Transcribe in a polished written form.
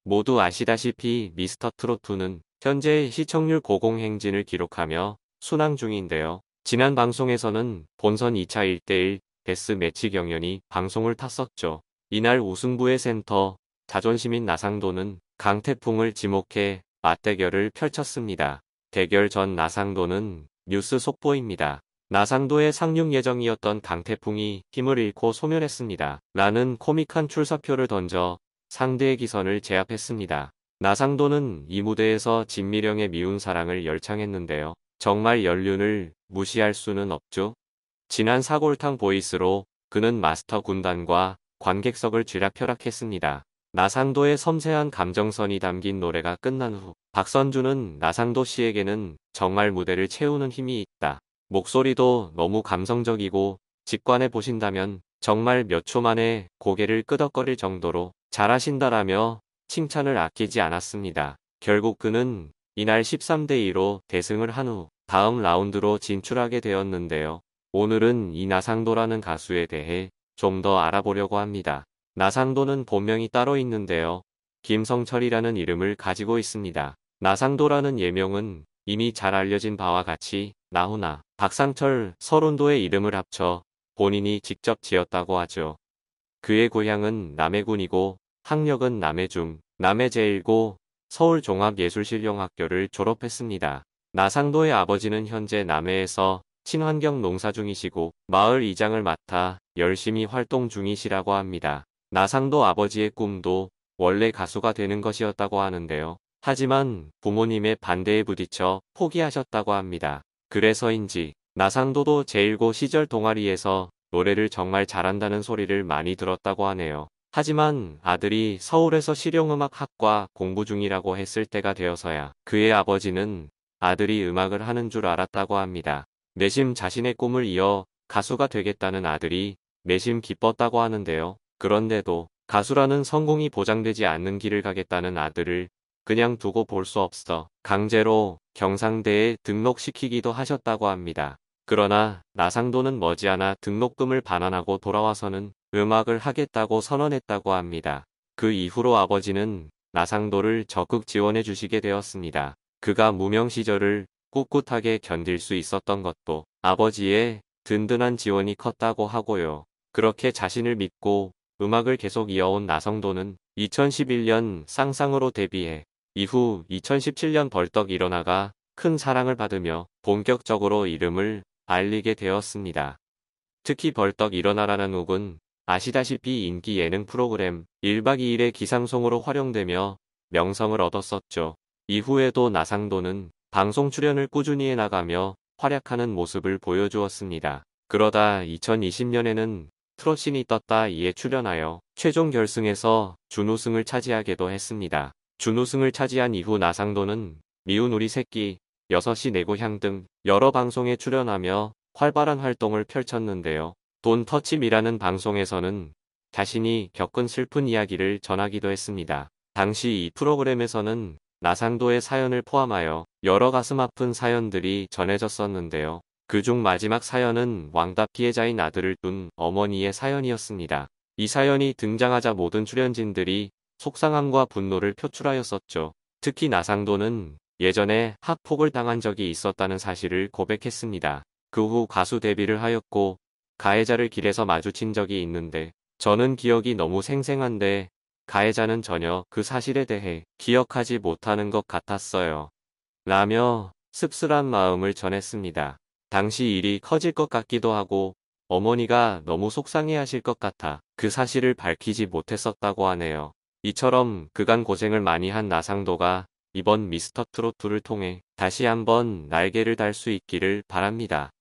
모두 아시다시피 미스터트롯2는 현재 시청률 고공행진을 기록하며 순항 중인데요. 지난 방송에서는 본선 2차 1대1 데스매치 경연이 방송을 탔었죠. 이날 우승부의 센터, 자존심인 나상도는 강태풍을 지목해 맞대결을 펼쳤습니다. 대결 전 나상도는 뉴스 속보입니다. 나상도의 상륙 예정이었던 강태풍이 힘을 잃고 소멸했습니다. 라는 코믹한 출사표를 던져 상대의 기선을 제압했습니다. 나상도는 이 무대에서 진미령의 미운 사랑을 열창했는데요. 정말 연륜을 무시할 수는 없죠. 지난 사골탕 보이스로 그는 마스터 군단과 관객석을 쥐락펴락했습니다. 나상도의 섬세한 감정선이 담긴 노래가 끝난 후 박선주는 나상도 씨에게는 정말 무대를 채우는 힘이 있다. 목소리도 너무 감성적이고 직관해 보신다면 정말 몇 초 만에 고개를 끄덕거릴 정도로 잘하신다라며 칭찬을 아끼지 않았습니다. 결국 그는 이날 13대2로 대승을 한 후 다음 라운드로 진출하게 되었는데요. 오늘은 이 나상도라는 가수에 대해 좀 더 알아보려고 합니다. 나상도는 본명이 따로 있는데요. 김성철이라는 이름을 가지고 있습니다. 나상도라는 예명은 이미 잘 알려진 바와 같이 나훈아, 박상철, 설운도의 이름을 합쳐 본인이 직접 지었다고 하죠. 그의 고향은 남해군이고 학력은 남해중, 남해제일고 서울종합예술실용학교를 졸업했습니다. 나상도의 아버지는 현재 남해에서 친환경 농사 중이시고 마을 이장을 맡아 열심히 활동 중이시라고 합니다. 나상도 아버지의 꿈도 원래 가수가 되는 것이었다고 하는데요. 하지만 부모님의 반대에 부딪혀 포기하셨다고 합니다. 그래서인지 나상도도 제1고 시절 동아리에서 노래를 정말 잘한다는 소리를 많이 들었다고 하네요. 하지만 아들이 서울에서 실용음악학과 공부 중이라고 했을 때가 되어서야 그의 아버지는 아들이 음악을 하는 줄 알았다고 합니다. 내심 자신의 꿈을 이어 가수가 되겠다는 아들이 내심 기뻤다고 하는데요. 그런데도 가수라는 성공이 보장되지 않는 길을 가겠다는 아들을 그냥 두고 볼 수 없어 강제로 경상대에 등록시키기도 하셨다고 합니다. 그러나 나상도는 머지않아 등록금을 반환하고 돌아와서는 음악을 하겠다고 선언했다고 합니다. 그 이후로 아버지는 나상도를 적극 지원해 주시게 되었습니다. 그가 무명 시절을 꿋꿋하게 견딜 수 있었던 것도 아버지의 든든한 지원이 컸다고 하고요. 그렇게 자신을 믿고 음악을 계속 이어온 나상도는 2011년 쌍쌍으로 데뷔해 이후 2017년 벌떡 일어나가 큰 사랑을 받으며 본격적으로 이름을 알리게 되었습니다. 특히 벌떡 일어나라는 곡은 아시다시피 인기 예능 프로그램 1박 2일의 기상송으로 활용되며 명성을 얻었었죠. 이후에도 나상도는 방송 출연을 꾸준히 해나가며 활약하는 모습을 보여주었습니다. 그러다 2020년에는 트롯신이 떴다 2에 출연하여 최종 결승에서 준우승을 차지하기도 했습니다. 준우승을 차지한 이후 나상도는 미운 우리 새끼, 6시 내 고향 등 여러 방송에 출연하며 활발한 활동을 펼쳤는데요. 돈 터치미라는 방송에서는 자신이 겪은 슬픈 이야기를 전하기도 했습니다. 당시 이 프로그램에서는 나상도의 사연을 포함하여 여러 가슴 아픈 사연들이 전해졌었는데요. 그중 마지막 사연은 왕따 피해자인 아들을 둔 어머니의 사연이었습니다. 이 사연이 등장하자 모든 출연진들이 속상함과 분노를 표출하였었죠. 특히 나상도는 예전에 학폭을 당한 적이 있었다는 사실을 고백했습니다. 그 후 가수 데뷔를 하였고 가해자를 길에서 마주친 적이 있는데 저는 기억이 너무 생생한데 가해자는 전혀 그 사실에 대해 기억하지 못하는 것 같았어요. 라며 씁쓸한 마음을 전했습니다. 당시 일이 커질 것 같기도 하고 어머니가 너무 속상해하실 것 같아 그 사실을 밝히지 못했었다고 하네요. 이처럼 그간 고생을 많이 한 나상도가 이번 미스터트롯2를 통해 다시 한번 날개를 달 수 있기를 바랍니다.